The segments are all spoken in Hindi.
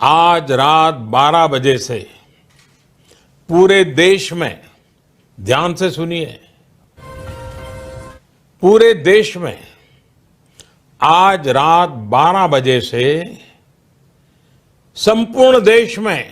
आज रात 12 बजे से पूरे देश में, ध्यान से सुनिए, पूरे देश में आज रात 12 बजे से संपूर्ण देश में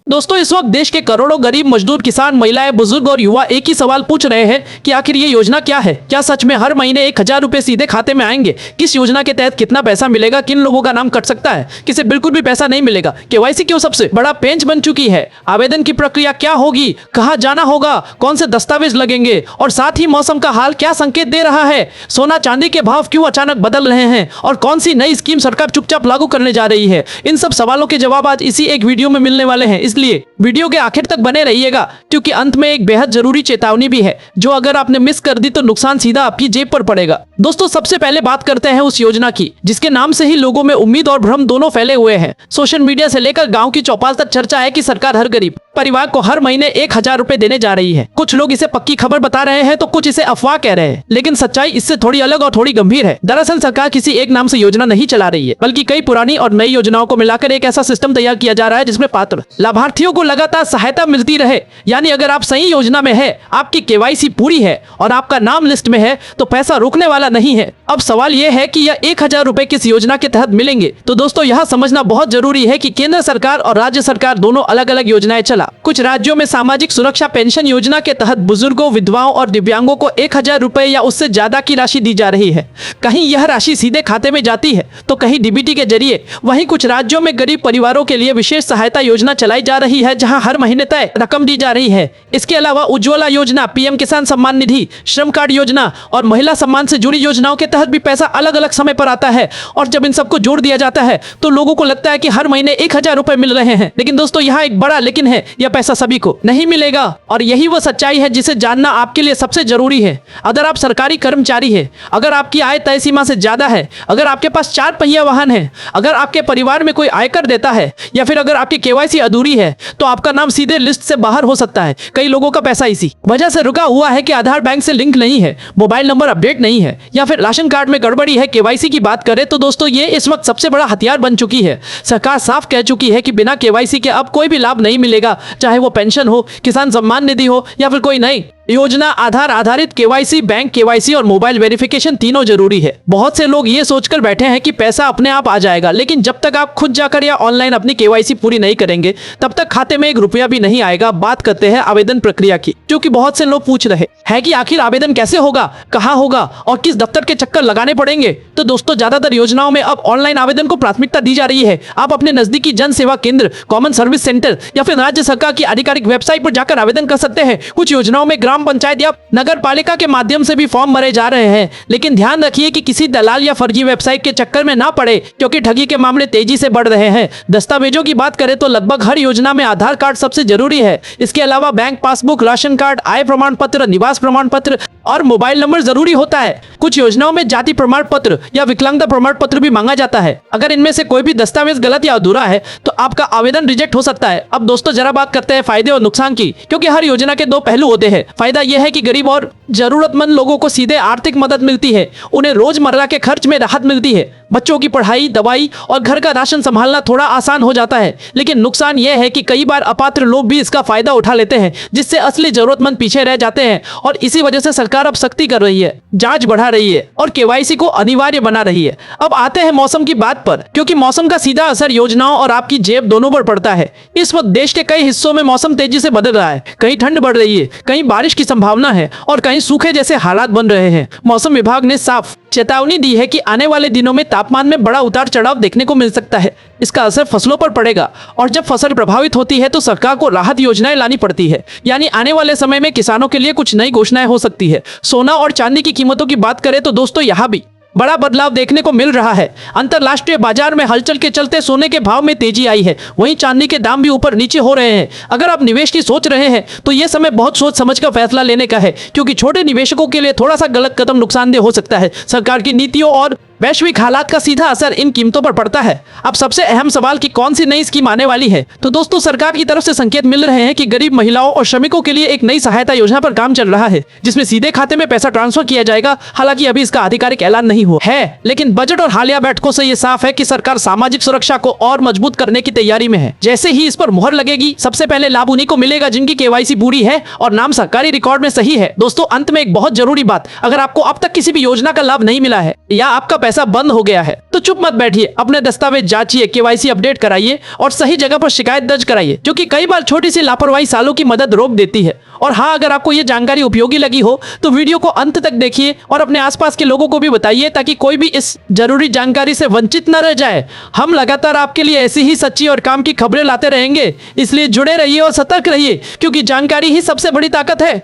दोस्तों, इस वक्त देश के करोड़ों गरीब मजदूर, किसान, महिलाएं, बुजुर्ग और युवा एक ही सवाल पूछ रहे हैं कि आखिर ये योजना क्या है। क्या सच में हर महीने 1000 रुपए सीधे खाते में आएंगे? किस योजना के तहत कितना पैसा मिलेगा? किन लोगों का नाम कट सकता है, किसे बिल्कुल भी पैसा नहीं मिलेगा? केवाईसी क्यों सबसे बड़ा पेंच बन चुकी है? आवेदन की प्रक्रिया क्या होगी? कहाँ जाना होगा? कौन से दस्तावेज लगेंगे? और साथ ही मौसम का हाल क्या संकेत दे रहा है? सोना चांदी के भाव क्यों अचानक बदल रहे हैं? और कौन सी नई स्कीम सरकार चुपचाप लागू करने जा रही है? इन सब सवालों के जवाब आज इसी एक वीडियो में मिलने वाले हैं, इसलिए वीडियो के आखिर तक बने रहिएगा, क्योंकि अंत में एक बेहद जरूरी चेतावनी भी है, जो अगर आपने मिस कर दी तो नुकसान सीधा आपकी जेब पर पड़ेगा। दोस्तों, सबसे पहले बात करते हैं उस योजना की जिसके नाम से ही लोगों में उम्मीद और भ्रम दोनों फैले हुए हैं। सोशल मीडिया से लेकर गांव की चौपाल तक चर्चा है कि सरकार हर गरीब परिवार को हर महीने 1000 रुपए देने जा रही है। कुछ लोग इसे पक्की खबर बता रहे हैं तो कुछ इसे अफवाह कह रहे हैं, लेकिन सच्चाई इससे थोड़ी अलग और थोड़ी गंभीर है। दरअसल सरकार किसी एक नाम से योजना नहीं चला रही है, बल्कि कई पुरानी और नई योजनाओं को मिलाकर एक ऐसा सिस्टम तैयार किया जा रहा है जिसमें पात्र लाभार्थियों को लगातार सहायता मिलती रहे। यानी अगर आप सही योजना में है, आपकी केवाईसी पूरी है और आपका नाम लिस्ट में है, तो पैसा रुकने वाला नहीं है। अब सवाल यह है कि यह 1000 रुपए किस योजना के तहत मिलेंगे? तो दोस्तों, यह समझना बहुत जरूरी है कि केंद्र सरकार और राज्य सरकार दोनों अलग अलग योजनाएं चला। कुछ राज्यों में सामाजिक सुरक्षा पेंशन योजना के तहत बुजुर्गों, विधवाओं और दिव्यांगों को 1000 रुपए या उससे ज्यादा की राशि दी जा रही है। कहीं यह राशि सीधे खाते में जाती है तो कहीं डीबीटी के जरिए। वहीं कुछ राज्यों में गरीब परिवारों के लिए विशेष सहायता योजना चलाई जा रही है, जहां हर महीने तय रकम दी जा रही है। इसके अलावा उज्ज्वला योजना, पीएम किसान सम्मान निधि, श्रम कार्ड योजना और महिला सम्मान से जुड़ी योजनाओं के तहत भी पैसा अलग अलग समय पर आता है। और जब इन सबको जोड़ दिया जाता है तो लोगों को लगता है कि हर महीने 1000 रुपए मिल रहे हैं। लेकिन दोस्तों, यहाँ एक बड़ा लेकिन है, यह पैसा सभी को नहीं मिलेगा। और यही वो सच्चाई है जिसे जानना आपके लिए सबसे जरूरी है। अगर आप सरकारी कर्मचारी है, अगर आपकी आय तय सीमा से ज्यादा है, अगर आपके पास 4 पहिया वाहन है, अगर आपके परिवार में कोई आयकर देता है, या फिर अगर आपकी केवाईसी अधूरी है, तो आपका नाम सीधे लिस्ट से बाहर हो सकता है। कई लोगों का पैसा इसी वजह से रुका हुआ है कि आधार बैंक से लिंक नहीं है, मोबाइल नंबर अपडेट नहीं है, या फिर राशन कार्ड में गड़बड़ी है। केवाईसी की बात करें तो दोस्तों, ये इस वक्त सबसे बड़ा हथियार बन चुकी है। सरकार साफ कह चुकी है कि बिना केवाईसी के अब कोई भी लाभ नहीं मिलेगा, चाहे वो पेंशन हो, किसान सम्मान निधि हो या फिर कोई नई योजना। आधार आधारित केवाईसी, बैंक केवाईसी और मोबाइल वेरिफिकेशन तीनों जरूरी है। बहुत से लोग ये सोचकर बैठे हैं कि पैसा अपने आप आ जाएगा, लेकिन जब तक आप खुद जाकर या ऑनलाइन अपनी केवाईसी पूरी नहीं करेंगे, तब तक खाते में 1 रुपया भी नहीं आएगा। बात करते हैं आवेदन प्रक्रिया की, क्योंकि बहुत से लोग पूछ रहे हैं कि आखिर आवेदन कैसे होगा, कहाँ होगा और किस दफ्तर के चक्कर लगाने पड़ेंगे। तो दोस्तों, ज्यादातर योजनाओं में अब ऑनलाइन आवेदन को प्राथमिकता दी जा रही है। आप अपने नजदीकी जन सेवा केंद्र, कॉमन सर्विस सेंटर या फिर राज्य सरकार की आधिकारिक वेबसाइट पर जाकर आवेदन कर सकते हैं। कुछ योजनाओं में ग्राम पंचायत या नगर पालिका के माध्यम से भी फॉर्म भरे जा रहे हैं, लेकिन ध्यान रखिए कि किसी दलाल या फर्जी वेबसाइट के चक्कर में ना पड़े, क्योंकि ठगी के मामले तेजी से बढ़ रहे हैं। दस्तावेजों की बात करें तो लगभग हर योजना में आधार कार्ड सबसे जरूरी है। इसके अलावा बैंक पासबुक, राशन कार्ड, आय प्रमाण पत्र, निवास प्रमाण पत्र और मोबाइल नंबर जरूरी होता है। कुछ योजनाओं में जाति प्रमाण पत्र या विकलांगता प्रमाण पत्र भी मांगा जाता है। अगर इनमें से कोई भी दस्तावेज गलत या अधूरा है तो आपका आवेदन रिजेक्ट हो सकता है। अब दोस्तों, जरा बात करते हैं फायदे और नुकसान की, क्योंकि हर योजना के 2 पहलू होते हैं। फायदा यह है कि गरीब और जरूरतमंद लोगों को सीधे आर्थिक मदद मिलती है, उन्हें रोजमर्रा के खर्च में राहत मिलती है, बच्चों की पढ़ाई, दवाई और घर का राशन संभालना थोड़ा आसान हो जाता है। लेकिन नुकसान यह है कि कई बार अपात्र लोग भी इसका फायदा उठा लेते हैं, जिससे असली जरूरतमंद पीछे रह जाते हैं। और इसी वजह से सरकार अब सख्ती कर रही है, जांच बढ़ा रही है और केवाईसी को अनिवार्य बना रही है। अब आते हैं मौसम की बात पर, क्योंकि मौसम का सीधा असर योजनाओं और आपकी जेब दोनों पर पड़ता है। इस वक्त देश के कई हिस्सों में मौसम तेजी से बदल रहा है। कहीं ठंड बढ़ रही है, कहीं बारिश की संभावना है और कहीं सूखे जैसे हालात बन रहे हैं। मौसम विभाग ने साफ चेतावनी दी है कि आने वाले दिनों में तापमान में बड़ा उतार चढ़ाव देखने को मिल सकता है। इसका असर फसलों पर पड़ेगा और जब फसल प्रभावित होती है तो सरकार को राहत योजनाएं लानी पड़ती है। यानी आने वाले समय में किसानों के लिए कुछ नई घोषणाएं हो सकती है। सोना और चांदी की कीमतों की बात करें तो दोस्तों, यहाँ भी बड़ा बदलाव देखने को मिल रहा है। अंतरराष्ट्रीय बाजार में हलचल के चलते सोने के भाव में तेजी आई है, वहीं चांदी के दाम भी ऊपर नीचे हो रहे हैं। अगर आप निवेश की सोच रहे हैं तो यह समय बहुत सोच समझ कर फैसला लेने का है, क्योंकि छोटे निवेशकों के लिए थोड़ा सा गलत कदम नुकसानदेह हो सकता है। सरकार की नीतियों और वैश्विक हालात का सीधा असर इन कीमतों पर पड़ता है। अब सबसे अहम सवाल कि कौन सी नई स्कीम आने वाली है। तो दोस्तों, सरकार की तरफ से संकेत मिल रहे हैं कि गरीब महिलाओं और श्रमिकों के लिए एक नई सहायता योजना पर काम चल रहा है, जिसमें सीधे खाते में पैसा ट्रांसफर किया जाएगा। हालांकि अभी इसका आधिकारिक ऐलान नहीं हुआ है, लेकिन बजट और हालिया बैठकों से ये साफ है कि सरकार सामाजिक सुरक्षा को और मजबूत करने की तैयारी में है। जैसे ही इस पर मुहर लगेगी, सबसे पहले लाभ उन्हीं को मिलेगा जिनकी केवाईसी पूरी है और नाम सरकारी रिकॉर्ड में सही है। दोस्तों, अंत में एक बहुत जरूरी बात, अगर आपको अब तक किसी भी योजना का लाभ नहीं मिला है या आपका पैसा बंद हो गया है तो चुप मत बैठिए, अपने दस्तावेज जांचिए, केवाईसी अपडेट कराइए और सही जगह पर शिकायत दर्ज कराइए, क्योंकि कई बार छोटी सी लापरवाही सालों की मदद रोक देती है। और हाँ, अगर आपको ये जानकारी उपयोगी लगी हो तो वीडियो को अंत तक देखिए और अपने आसपास के लोगों को भी बताइए, ताकि कोई भी इस जरूरी जानकारी से वंचित न रह जाए। हम लगातार आपके लिए ऐसी ही सच्ची और काम की खबरें लाते रहेंगे, इसलिए जुड़े रहिए और सतर्क रहिए, क्योंकि जानकारी ही सबसे बड़ी ताकत है।